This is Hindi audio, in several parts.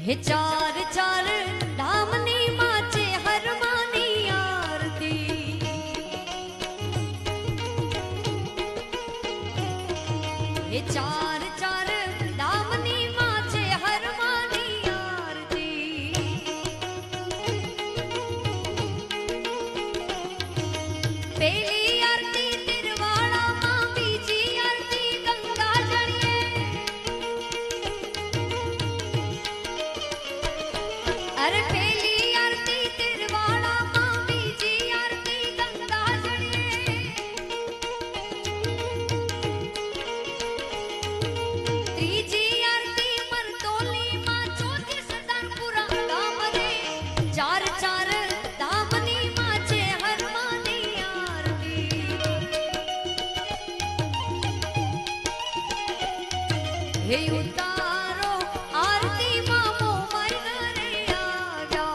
हे चार चार धामनी माचे हरमानी आरती। हे चार चार धामनी माचे हरमानी आरती। पहली आरती तिरवाड़ा मां, बीजी आरती गंगा जड़िए। अरे पहली आरती तिरवाड़ा मां, बीजी आरती गंगा जड़िए। तीजी आरती मरतोली मां, चौथी सरदारपुरा धाम रे। चार चार धामनी माचे हरमानी आरती। हे उतारो आरती मामो मारी घरे आजा।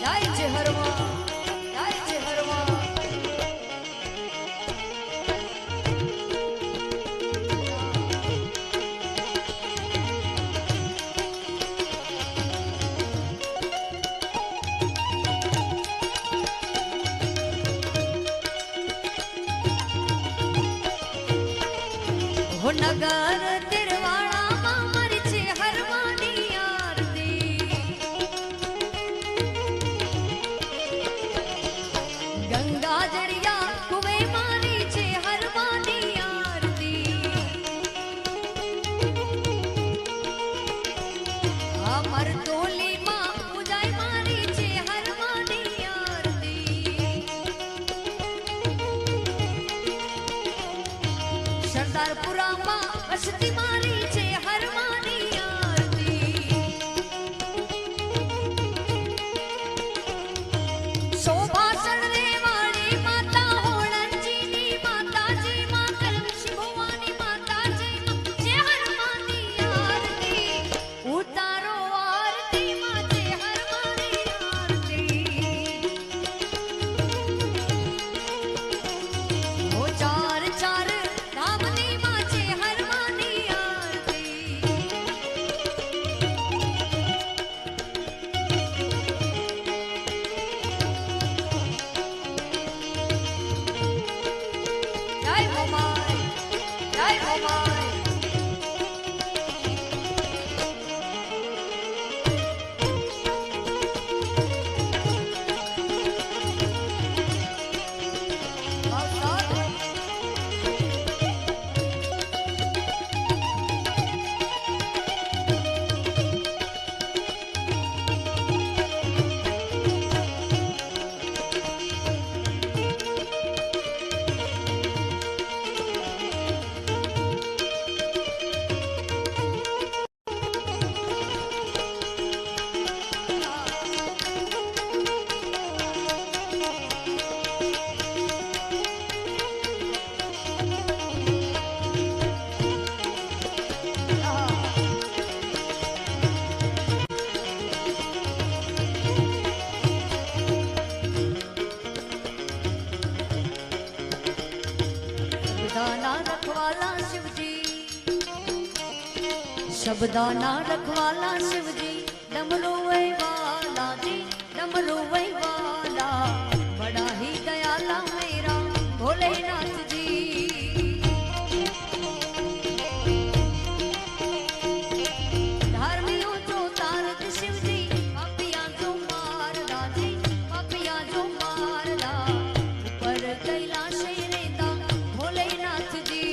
जय जय हरवा, जय जय हरवा। हो नगर तिरवाड़ा मां मारी छे हरमानी आरती। गंगा जड़िया कुएं मारी छे हरमानी आरती। अमर तोली मां पूजाई मारी छे हरमानी आरती। सरदारपुरा मां बसती मारी छे हरमानी आरती। शोभासण रे वाली माता होणंजी नी माता जी मां, कलमशी भवानी माता जी मां, छे हरमानी आरती। उतारो आरती मां छे हरमानी आरती। हो चार चार धामनी माचे हरमानी आरती। जय हो माय, जय हो माय। शब्दाना रखवाला शिव जी, शब्दाना रखवाला शिव जी। डमरू वही वाला जी, डमरू वही वाला। बड़ा ही दयाला मेरा भोलेनाथ जी। धर्मियों जो तारत शिव जी, पापियां जो मारदा जी, पापियां जो मारदा। ऊपर कैलाश रेंदा भोलेनाथ जी।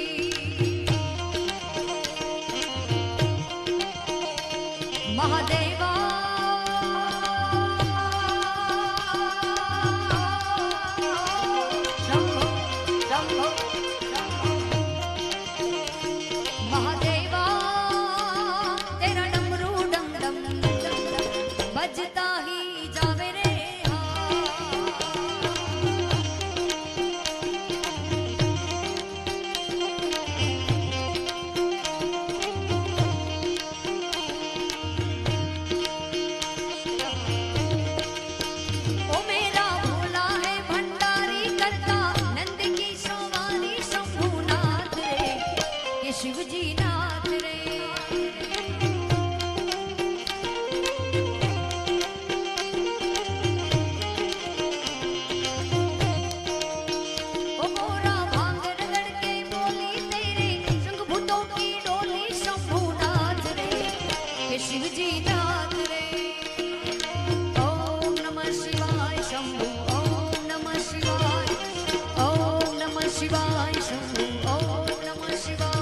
महादेवा शंभो शंभो शंभो। महादेवा तेरा डमरू डम डम डम डम बजता ही जावे रे। शिवजी नाथ रे। ओ मोरा भांग रगड़ के बोली तेरे संग भूतों की डोली शंभुनाथ रे हे शिवजी नाथ रे। ओम नमः शिवाय शंभु ओम नमः शिवाय ओम नमः शिवाय शंभु ओम नमः शिवाय।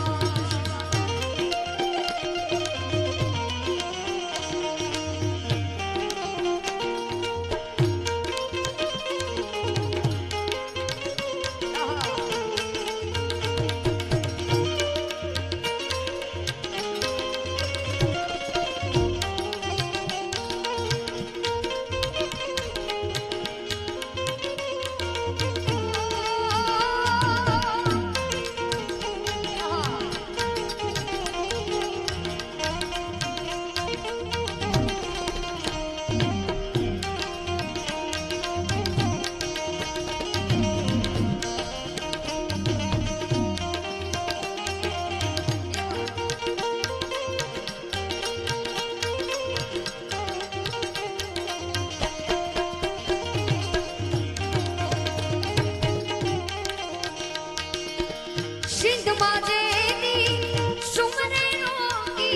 सिंध माजे दी सुमने रोगी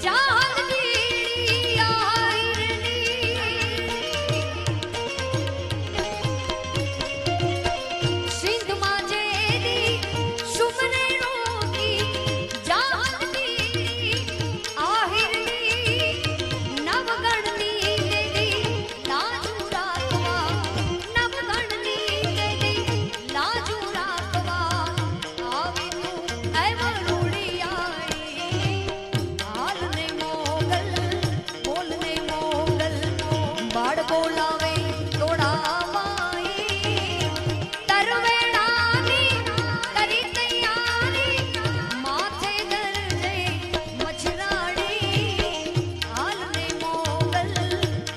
जाल दीड़ी आयरनी। सिंध माजे दी सुमने रोगी जाल दीड़ी आहिरनी। नवगणनी तेरी लाजू रातवा नवगणनी तेरी लाजू रातवा। आवी तू ऐ वरुड़ी आई हालने मोगल बोलने मोगल बाड़ बोलावे तोड़ा माई। तरवेड़ानी करी तैयारी माथे दर्जे मछराड़ी हालने मोगल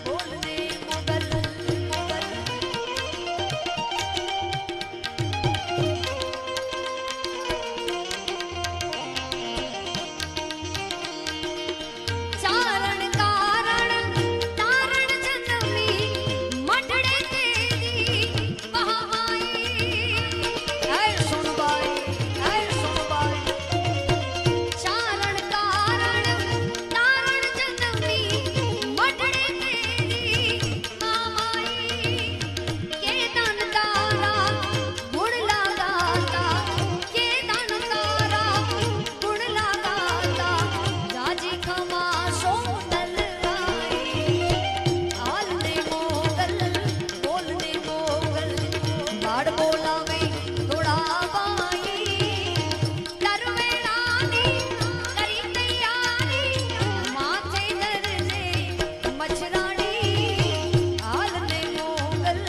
बोलने मोगल मोगल। चारण कारण तारण जन्मी मटड़े तेरी वहाँ आई। है सुन बाई है सुन बाई। चारण कारण तारण जन्मी मटड़े तेरी वहाँ आई। के दान तारा गुण लगाता के दान तारा गुण लगाता। जाजी खमा सोनल आई हालने मोगल बोलने मोगल बाड़ बोलावे तोड़ा बाई। तरवेड़ानी करी तैयारी माथे दर्जे मछराड़ी हालने मोगल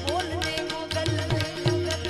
बोलने मोगल मोगल।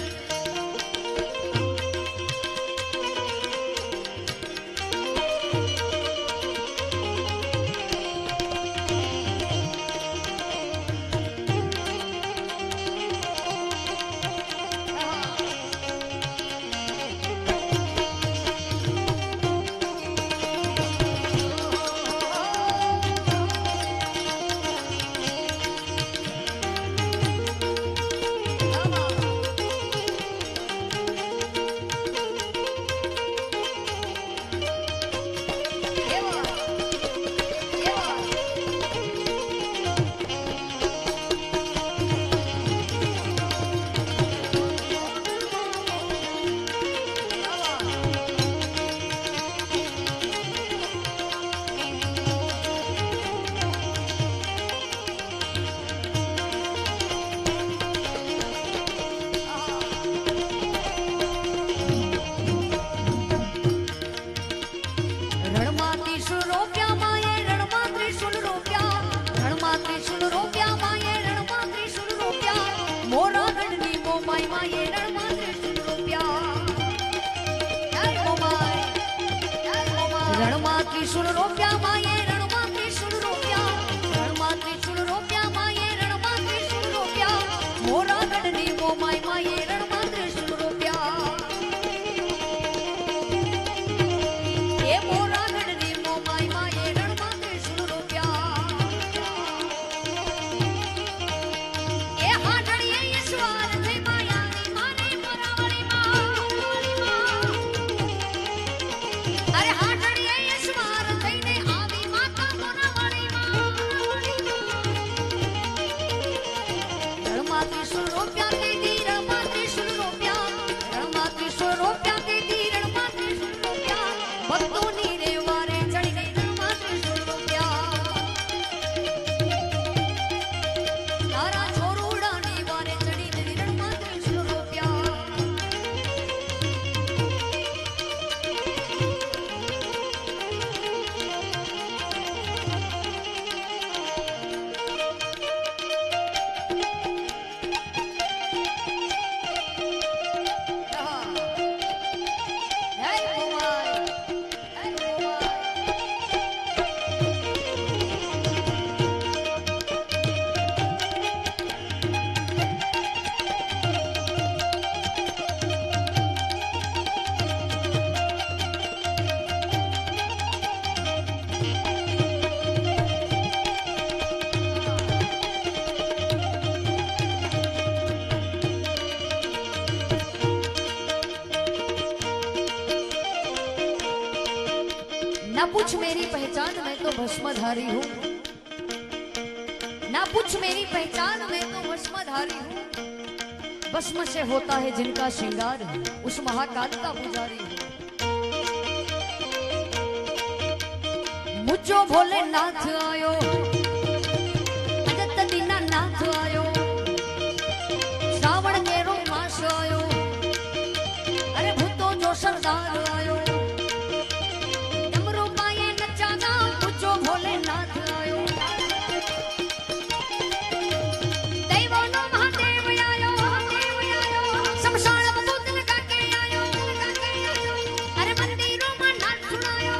रणमा त्रिशूल रोप्या माये रणमा त्रिशूल रोप्या रणमा त्रिशूल रोप्या माये रणमा त्रिशूल रोप्या। मोरा गणनी मोमाई माये रणमा त्रिशूल रोप्या। रणमा त्रिशूल रोप्या माये रणमा त्रिशूल रोप्या रणमा त्रिशूल रोप्या माये रणमा त्रिशूल रोप्या। मोरा गणनी मोमाई माये रणमा त्रिशूल रोप्या। અરે હાટડીએ ઈશ્વર થઈને આવી માતા મોરાવાળી માં રણમાં 300 રૂપિયા તે ધીરમાં 300 રૂપિયા રણમાં 300 રૂપિયા તે ધીરમાં 300 રૂપિયા ભક્તોની રે વારે ચડીને રણમાં 300 રૂપિયા તારા છોરુડાની વારે ચડીને રણમાં 300 રૂપિયા ना पूछ मेरी पहचान मैं तो भस्मधारी हूँ ना पूछ मेरी पहचान मैं तो भस्मधारी हूँ भस्म से होता है जिनका श्रृंगार उस महाकाल का पुजारी हूँ मुझो भोलेनाथ आयो अजत दीना नाथ आयो श्रावण केरो मास आयो अरे भूतो जो सरदार आयो भोलेनाथ आयो दैवोनो महादेव आयो शमशान भूत लगा के आयो अरे मंदिरों में नाच सुनायो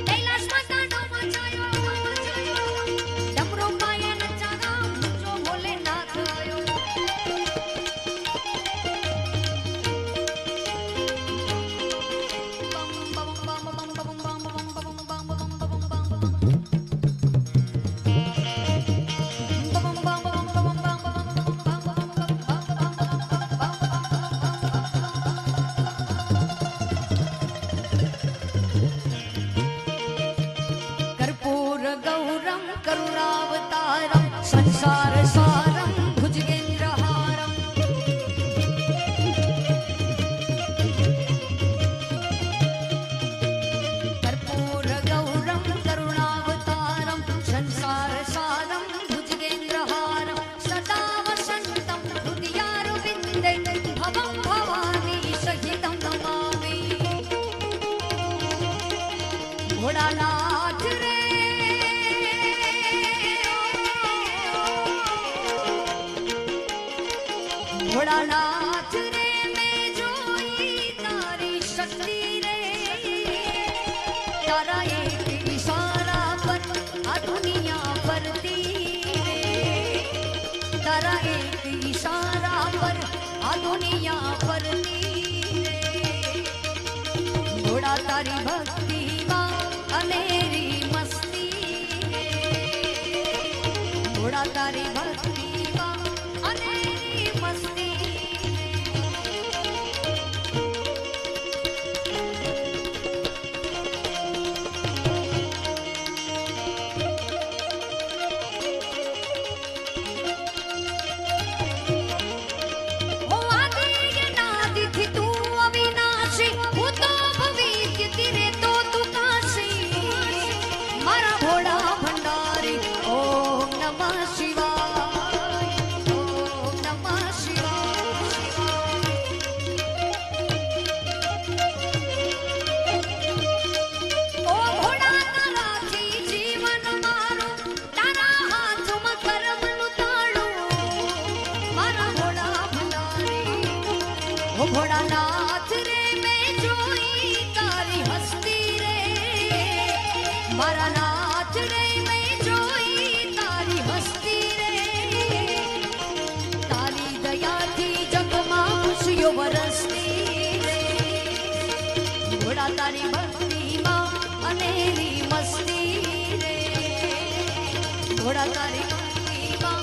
कैलाश में तांडव मचायो डमरू पाए नचाना जो भोलेनाथ आयो कर्पूर गौरम करुणावतारम संसार सारम भुजगेन्द्रहारम कर्पूर गौरम करुणावतारम संसार सारम भुजगेन्द्रहारम सदा वसंतम हृदयारविंदे भवं भवानी सहितं नमामि भोलानाथ रे भोलानाथ रे मैं जोई तारी शक्ति रे तारा एक इशारा पर आ दुनिया फरती रे तारा एक इशारा पर आ दुनिया फरती रे घोड़ा तारी भक्ति मां अनेरी मस्ती रे घोड़ा तारी भक्ति मां अनेरी मस्ती ओ आदि ये नादि थी तू अविनाशी भूतो भविष्य तेरे तो तू काशी मारा भोला भंडारी ओम नमः शिवाय ओम नमः शिवाय ओ भोला तारा थी जीवन मारो तारा हाथ में कर्म नु ताळो मारा भोला भंडारी ओ भोलानाथ रे मैं जोई तारी हस्ती रे मारा नाथ रे मैं जोई तारी हस्ती रे तारी दया थी जग मां खुशियों बरसती रे घोड़ा तारी भक्ति मां अनेरी मस्ती रे घोड़ा तारी भक्ति मां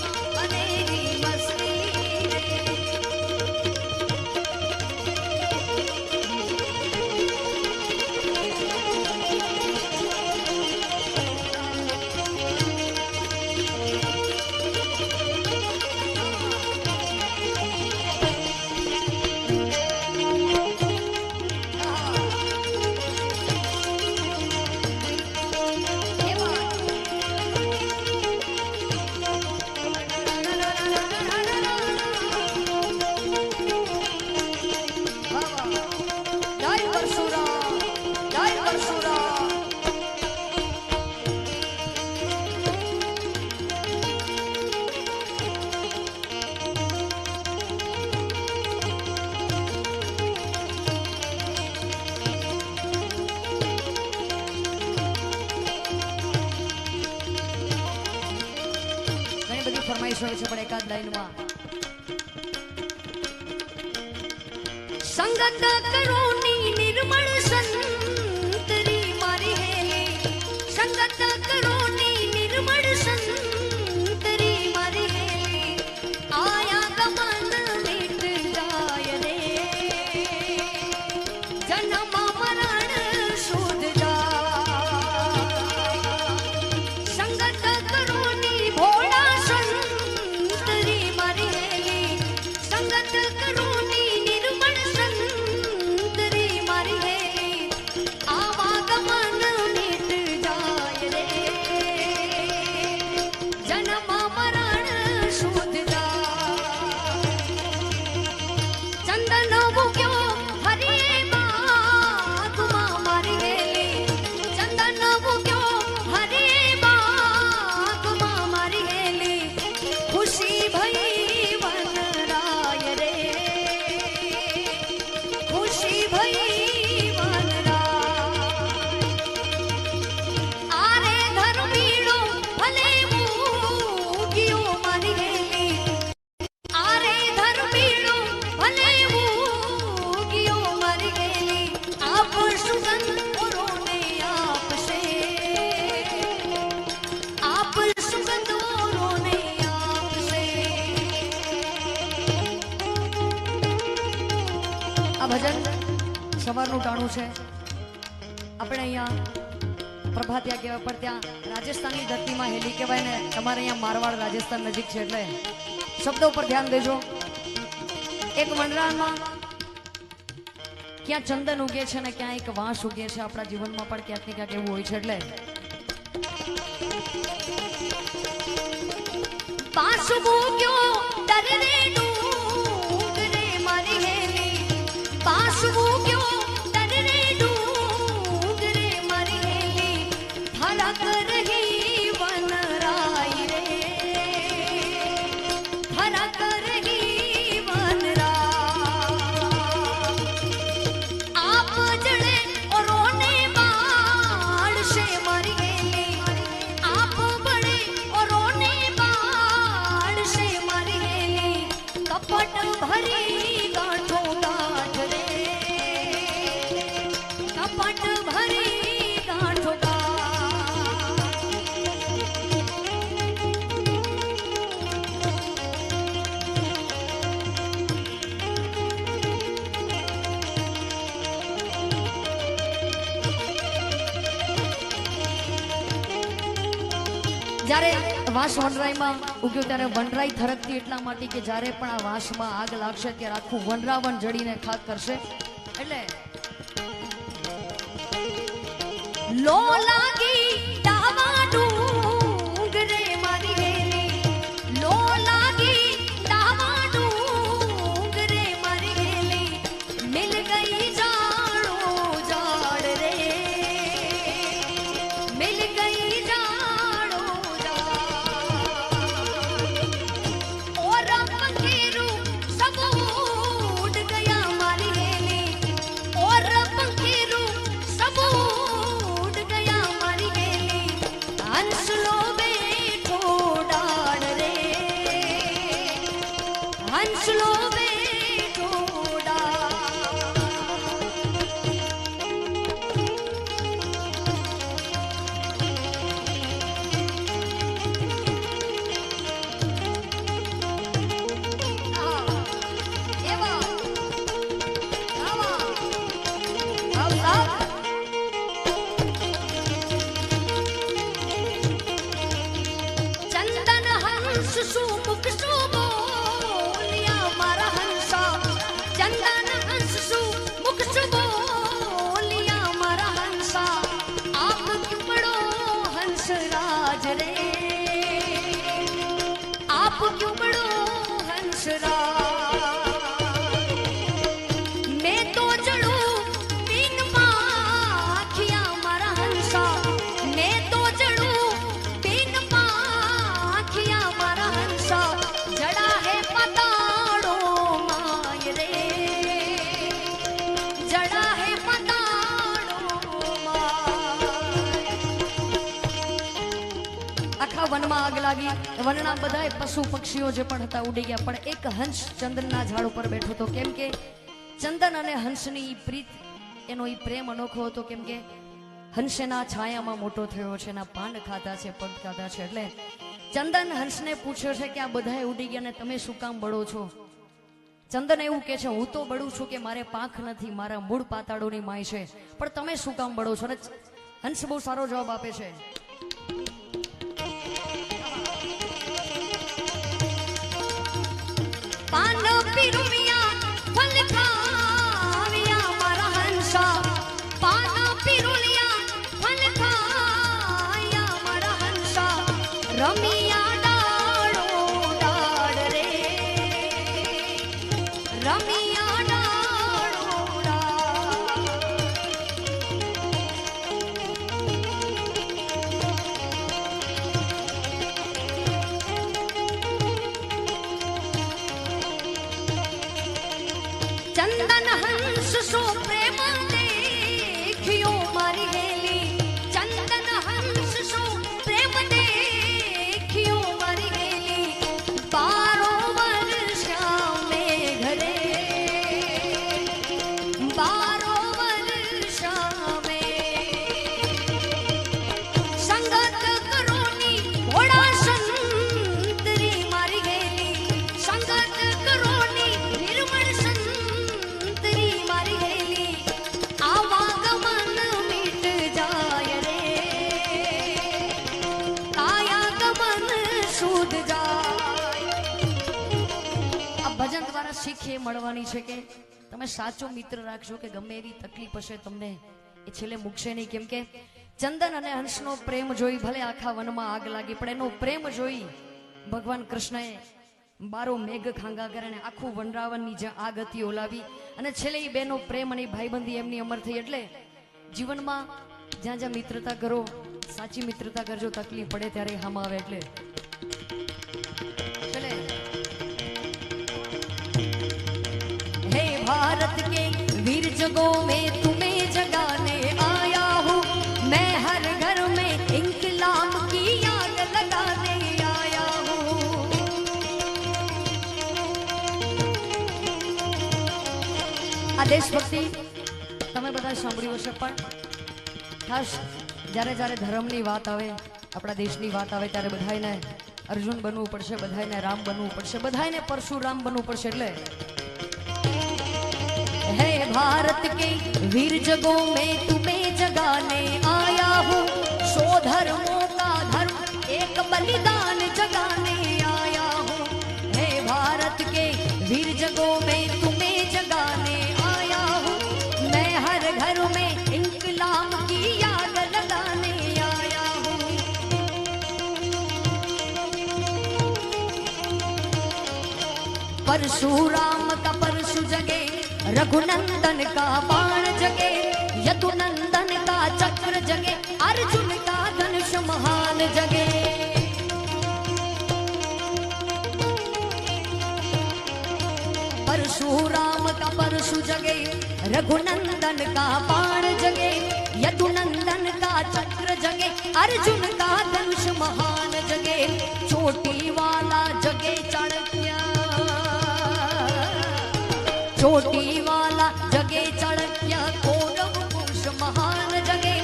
अनेरी मस्ती रे परशुराम। ઘણી બધી ફરમાઈશ હોય છે પણ એકાદ લાઈનમાં સંગત કરોની નિર્મળ સંતરી મારી હેલી સંગત કરોની નિર્મળ સંતરી મારી હેલી આયા ગમન મિટ જાય રે જન્મ મરણ શોધ જાય સંગત કરોની ભોળા સંતરી મારી હેલી સંગત કરોની નિર્મળ સંતરી મારી હેલી આવા ગમન મિટ જાય રે જન્મ મરણ શોધ જાય ચંદન મૂક્યો હરિએ બાગમાં મારી હેલી ચંદન મૂક્યો હરિએ બાગમાં મારી હેલી ખુશી ભઈ વનરાય રે ખુશી ભઈ વનરાય આરે ધર્મીડો ભલે મૂક્યો મારી હેલી આરે ધર્મીડો ભલે મૂક્યો મારી હેલી આપ સુગંધ ઓરોને આપશે આપ સુગંધ ઓરોને આપશે આ ભજન સવારનું ટાણું છે આપણે અહીંયા પ્રભાતિયા કહેવાય પણ ત્યાં રાજસ્થાનની ધરતીમાં હેલી કહેવાય ને તમારે અહીંયા મારવાડ રાજસ્થાન નજીક છે એટલે શબ્દો ઉપર ધ્યાન દેજો એક વનરાળમાં ક્યાં ચંદન ઉગે છે ને ક્યાં એક વાંસ ઉગે છે આપણા જીવનમાં પણ ક્યાંક ને ક્યાંક એવું હોય છે એટલે પાસ મૂક્યો દરે ડુંગરે મારી હેલી પાસ મૂક્યો દરે ડુંગરે મારી હેલી ફરક રહી વનરાય રે ફરક રહી વનરાય આપ જડે ઓરોને બાળશે મારી હેલી આપ બળે ઓરોને બાળશે મારી હેલી કપટ ભરી ગાંઠો ગાંઠ રે કપટ ભરી ગાંઠો ગાંઠ જ્યારે વાંસ વનરાઈમાં ઉગ્યો ત્યારે વનરાઈ થરકતી એટલા માટે કે જ્યારે પણ આ વાંસમાં આગ લાગશે ત્યારે આખું વનરાવન જડીને ખાક કરશે એટલે લો લાગી દાવા ડુંગરે મારી હેલી લો લાગી દાવા ડુંગરે મારી હેલી મિલ ગઈ જાડો જાડ રે મિલ ગઈ જાડો જાડ और पंखेरू सब उड़ गया मारी हेली और पंखेरू सब उड़ गया लागी। वनना बधाय पशु पक्षीओ जे पण हता उड़ी गया, पण एक हंस चंदनना झाड़ पर बैठो तो। केम के चंदन अने हंसनी प्रीत एनो ई प्रेम अनोखो हतो। केम के हंसेना छायामां मोटो थयो छे, एना पान खाधा छे, पग खाधा छे। એટલે ચંદન હંસને પૂછ્યો છે કે આ બધાય ઉડી ગયા ને તમે શું કામ બળો છો? ચંદન એવું કે છે હું તો બળું છું કે મારે પાંખ નથી, મારા મૂળ પાતાળોની માય છે, પણ તમે શું કામ બળો છો? અને હંસ બહુ સારો જવાબ આપે છે। પાન પીરુમિયા ફલ ખાવિયા મારા હંસા, પાન પીરુલિયા ફલ ખાયા મારા હંસા, રમિયા ડાળો ડાળ રે, રમિયા ડાળો ડાળ। चंदन हंस सो प्रेम देखियो मारी हेली, चंदन हंस सो प्रेम देखियो मारी हेली, 12 वर्षा में घरे, 12 वर्षा में संगत करोनी घोड़ा संतरी मारी हेली, संगत करोनी निर्मल संतरी मारी हेली, आवागमन मिट जाय रे, कायागमन शुद्ध जाय। आ भजन द्वारा શીખ એ મળવાની છે કે તમે સાચો મિત્ર રાખશો કે ગમે એવી તકલીફ હશે તમને એ છેલ્લે મૂકશે નહીં। કેમ કે ચંદન અને હંસનો પ્રેમ જોઈ ભલે આખા વનમાં આગ લાગી, પણ એનો પ્રેમ જોઈ ભગવાન કૃષ્ણએ 12 મેઘ ખાંગા કરીને આખું વનરાવનની જે આગ હતી ઓલાવી, અને છેલ્લે એ બેનો પ્રેમ અને ભાઈબંધી એમની અમર થઈ। એટલે જીવનમાં જ્યાં જ્યાં મિત્રતા કરો, સાચી મિત્રતા કરજો, તકલીફ પડે ત્યારે હામ આવે। એટલે ચલે हे भारत के वीर जगों में तुम्हें जगाने आया हूँ, मैं हर घर में इंकलाब की आग लगाने आया हूँ। आ देशभक्ति તમે બધા સાંભળ્યું હશે, પણ ખાસ જ્યારે જ્યારે ધર્મની વાત આવે, આપણા દેશની વાત આવે, ત્યારે બધાયને અર્જુન બનવું પડશે, બધાયને રામ બનવું પડશે, બધાયને પરશુરામ બનવું પડશે। એટલે है भारत के वीर जगों में तुम्हें जगाने आया हूँ, 100 धर्मों का धर्म एक बलिदान जगाने आया हूँ। है भारत के वीर जगों में तुम्हें जगाने आया हूँ, मैं हर घर में इंकलाब की आग लगाने आया हूँ। परशुराम का परशु जगे, रघुनंदन का बाण जगे, यदुनंदन का चक्र जगे, अर्जुन का धनुष महान जगे। परशुराम का परशु जगे, रघुनंदन का बाण जगे, यदुनंदन का चक्र जगे, अर्जुन का धनुष महान जगे। चोटी वाला जगे चाणक्य, चोटी वाला जगे चाणक्य, कौरव वंश महान जगे,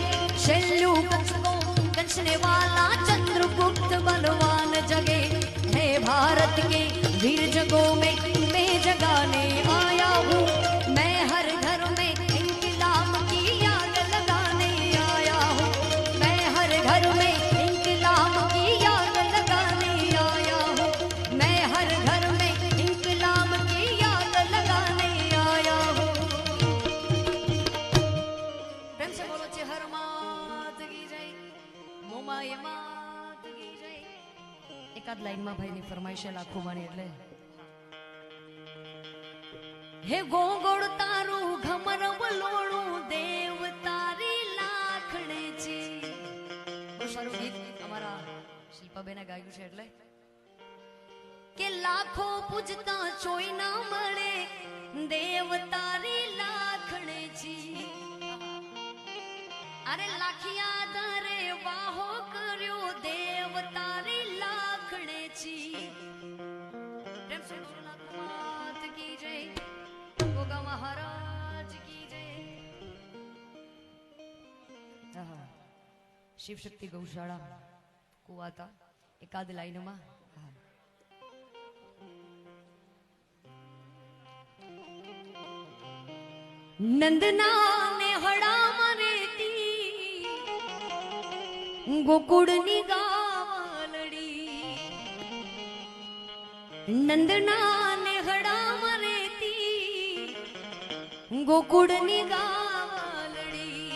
शल्युकंस को कंसने वाला चंद्रगुप्त बलवान जगे। है भारत के वीर जगों में तुम्हें जगाने आया हूँ, मैं हर घर में इंकलाब की आग लगाने आया हूँ, मैं हर घर में इंकलाब की आग लगाने आया हूँ, मैं हर घर में इंकलाब की आग लगाने आया हूँ। प्रेम से बोलो हर मात की जय, मोमाय मात की जय। एकाद लाइन में भाई ની ફરમાઈશ લાખો વાણી। એટલે હે ગોગોળ તારું ઘમર વલોણું દેવ તારી લાખણે છે। બહુ સારું ગીત અમારા શિલ્પાબેને ગાયું છે। એટલે કે લાખો પૂજતા ચોઈ ના મળે, દેવ તારી લાખણે છે। અરે લાખિયા ધરે વાહો કર્યો, દેવ તારી લાખ આહા. શિવ શક્તિ ગૌશાળા કુવાતા એકાદ લાઈનમાં. હા. નંદના ને હડામાં રેતી ગોકુળની ગાવલડી. નંદના ને હડામાં રેતી ગોકુળની ગાવલડી.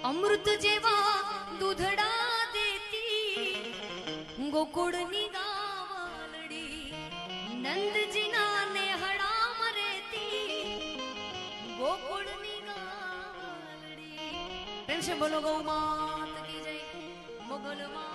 અમૃત જેવા દૂધડા દેતી ગોકુળની ગાવલડી. નંદજીના ને હડામાં રેતી ગોકુળની ગાવલડી. પ્રેમ से बोलो गौ मात की जय, मोगल मात